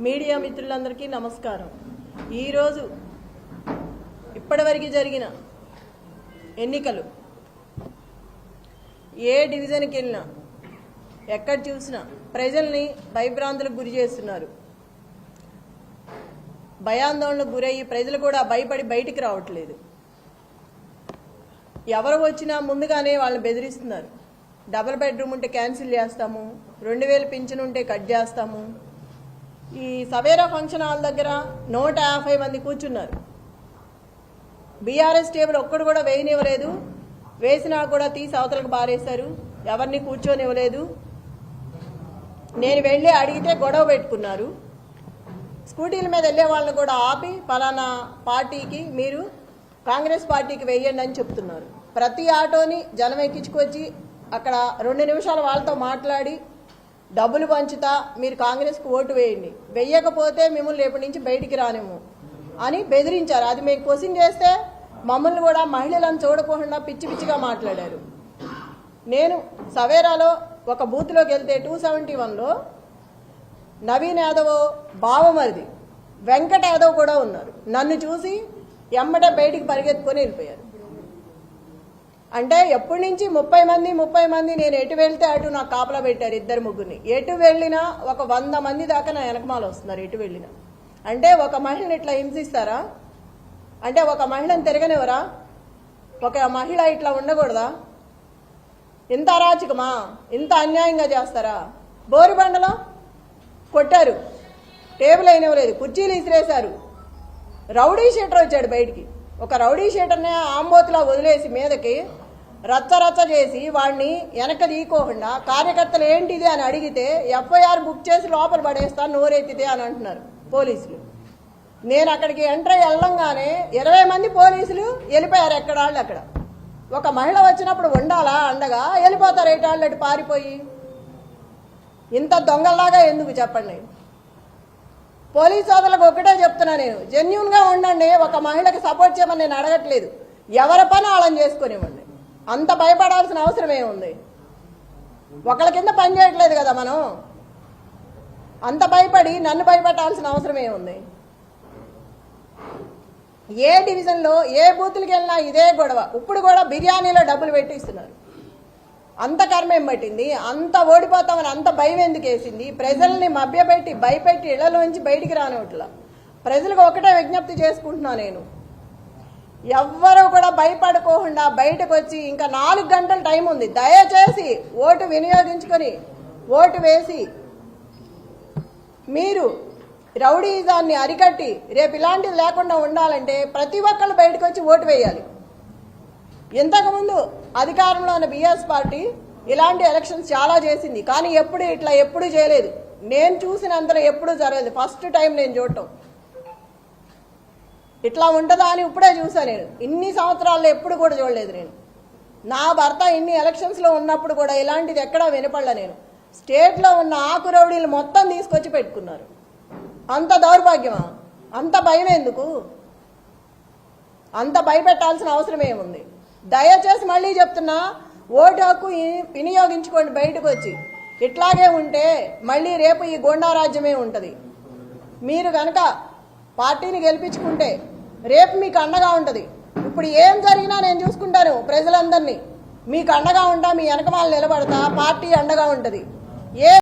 Media మిత్రులందరికీ నమస్కారం। ఈరోజు ఇప్పటివరకు జరిగిన ఎన్నికలు ఏ డివిజన్కి వెళ్ళినా ఎక్కడ చూసినా ప్రజల్ని భయభ్రాంతులకు గురి చేస్తున్నారు। భయాందోళనకు గురయ్యి ప్రజలు కూడా భయపడి బయటికి రావట్లేదు। ఎవరు వచ్చినా ముందుగానే వాళ్ళని బెదిరిస్తున్నారు। డబుల్ బెడ్రూమ్ ఉంటే క్యాన్సిల్ చేస్తాము, 2000 పింఛన్ ఉంటే కట్ చేస్తాము। ఈ సవేరా ఫంక్షన్ హాల్ దగ్గర 150 మంది కూర్చున్నారు। బీఆర్ఎస్ టేబుల్ ఒక్కడు కూడా వేయనివ్వలేదు, వేసినా కూడా తీసి అవతలకు బారేశారు, ఎవరిని కూర్చోనివ్వలేదు। నేను వెళ్ళి అడిగితే గొడవ పెట్టుకున్నారు। స్కూటీల మీద వెళ్ళే వాళ్ళని కూడా ఆపి పలానా పార్టీకి మీరు కాంగ్రెస్ పార్టీకి వేయండి అని చెప్తున్నారు। ప్రతి ఆటోని జనం ఎక్కించుకొచ్చి అక్కడ 2 నిమిషాలు వాళ్ళతో మాట్లాడి డబ్బులు పంచుతా మీరు కాంగ్రెస్కి ఓటు వేయండి, వెయ్యకపోతే మిమ్మల్ని రేపటి నుంచి బయటికి రానేమో అని బెదిరించారు। అది మేము క్వశ్చన్ చేస్తే మమ్మల్ని కూడా మహిళలను చూడకుండా పిచ్చి పిచ్చిగా మాట్లాడారు। నేను సవేరాలో ఒక బూత్లోకి వెళ్తే 271లో నవీన్ యాదవ్ బావమరిది వెంకట యాదవ్ కూడా ఉన్నారు। నన్ను చూసి ఎమ్మటే బయటికి పరిగెత్తుకొని వెళ్ళిపోయారు। అంటే ఎప్పటి నుంచి 30 మంది నేను ఎటు వెళ్తే అటు నాకు కాపలా పెట్టారు, 2-3ని। ఎటు వెళ్ళినా ఒక 100 మంది దాకా నా వెనకమాల వస్తున్నారు ఎటు వెళ్ళినా। అంటే ఒక మహిళని ఇట్లా హింసిస్తారా? అంటే ఒక మహిళను తిరగనివరా? ఒక మహిళ ఇట్లా ఉండకూడదా? ఇంత అరాచకమా? ఇంత అన్యాయంగా చేస్తారా? బోరుబండలో కొట్టారు, టేబుల్ అయినవలేదు, కుర్చీలు ఇసిరేశారు। రౌడీ షీటర్ వచ్చాడు బయటికి, ఒక రౌడీ షీటర్ని ఆంబోతులా వదిలేసి మీదకి రచ్చ చేసి వాడిని వెనక తీయకోకుండా కార్యకర్తలు ఏంటిది అని అడిగితే ఎఫ్ఐఆర్ బుక్ చేసి లోపల పడేస్తాను నోరెత్తితే అని అంటున్నారు పోలీసులు। నేను అక్కడికి ఎంటర్ అయ్యి వెళ్ళంగానే 20 మంది పోలీసులు వెళ్ళిపోయారు ఎక్కడాళ్ళు అక్కడ। ఒక మహిళ వచ్చినప్పుడు ఉండాలా అండగా? వెళ్ళిపోతారు ఏటాళ్ళు అటు పారిపోయి। ఇంత దొంగల్లాగా ఎందుకు చెప్పండి? పోలీసు సోదరులకు ఒకటే చెప్తున్నా, నేను జెన్యూన్గా ఉండండి, ఒక మహిళకి సపోర్ట్ చేయమని నేను అడగట్లేదు, ఎవరి పని వాళ్ళని చేసుకునివ్వండి। అంత భయపడాల్సిన అవసరం ఏముంది? ఒకళ్ళ కింద పని చేయట్లేదు కదా మనం, అంత భయపడి నన్ను భయపెట్టాల్సిన అవసరం ఏముంది? ఏ డివిజన్లో ఏ బూతులకి వెళ్ళినా ఇదే గొడవ। ఇప్పుడు కూడా బిర్యానీలో డబ్బులు పెట్టిస్తున్నారు। అంత కర్మేం పట్టింది? అంత ఓడిపోతామని అంత భయం ఎందుకు వేసింది? ప్రజల్ని మభ్యపెట్టి భయపెట్టి ఇళ్లలోంచి బయటికి రానివట్లా। ప్రజలకు ఒకటే విజ్ఞప్తి చేసుకుంటున్నా, నేను ఎవ్వరూ కూడా భయపడుకోకుండా బయటకు వచ్చి ఇంకా 4 గంటల టైం ఉంది, దయచేసి ఓటు వినియోగించుకొని ఓటు వేసి మీరు రౌడీజాన్ని అరికట్టి రేపు ఇలాంటిది లేకుండా ఉండాలంటే ప్రతి ఒక్కళ్ళు బయటకు వచ్చి ఓటు వేయాలి। ఇంతకుముందు అధికారంలో ఉన్న బీఆర్ఎస్ పార్టీ ఇలాంటి ఎలక్షన్స్ చాలా చేసింది, కానీ ఎప్పుడు చేయలేదు। నేను చూసినంతలో ఎప్పుడూ జరగలేదు, ఫస్ట్ టైం నేను చూడటం। ఇట్లా ఉంటుందా అని ఇప్పుడే చూసా నేను, ఇన్ని సంవత్సరాల్లో ఎప్పుడు కూడా చూడలేదు నేను। నా భర్త ఇన్ని ఎలక్షన్స్లో ఉన్నప్పుడు కూడా ఇలాంటిది ఎక్కడా వినపడలే నేను। స్టేట్లో ఉన్న ఆకు రౌడీలు మొత్తం తీసుకొచ్చి పెట్టుకున్నారు। అంత దౌర్భాగ్యమా? అంత భయం ఎందుకు? అంత భయపెట్టాల్సిన అవసరం ఏముంది? దయచేసి మళ్ళీ చెప్తున్నా, ఓటు హక్కు వినియోగించుకోండి బయటకు వచ్చి। ఇట్లాగే ఉంటే మళ్ళీ రేపు ఈ గోండా రాజ్యమే ఉంటుంది। మీరు కనుక పార్టీని గెలిపించుకుంటే రేపు మీకు అండగా ఉంటుంది। ఇప్పుడు ఏం జరిగినా నేను చూసుకుంటాను, ప్రజలందరినీ మీకు అండగా ఉంటా, మీ వెనకమాల నిలబడతా, పార్టీ అండగా ఉంటుంది। ఏ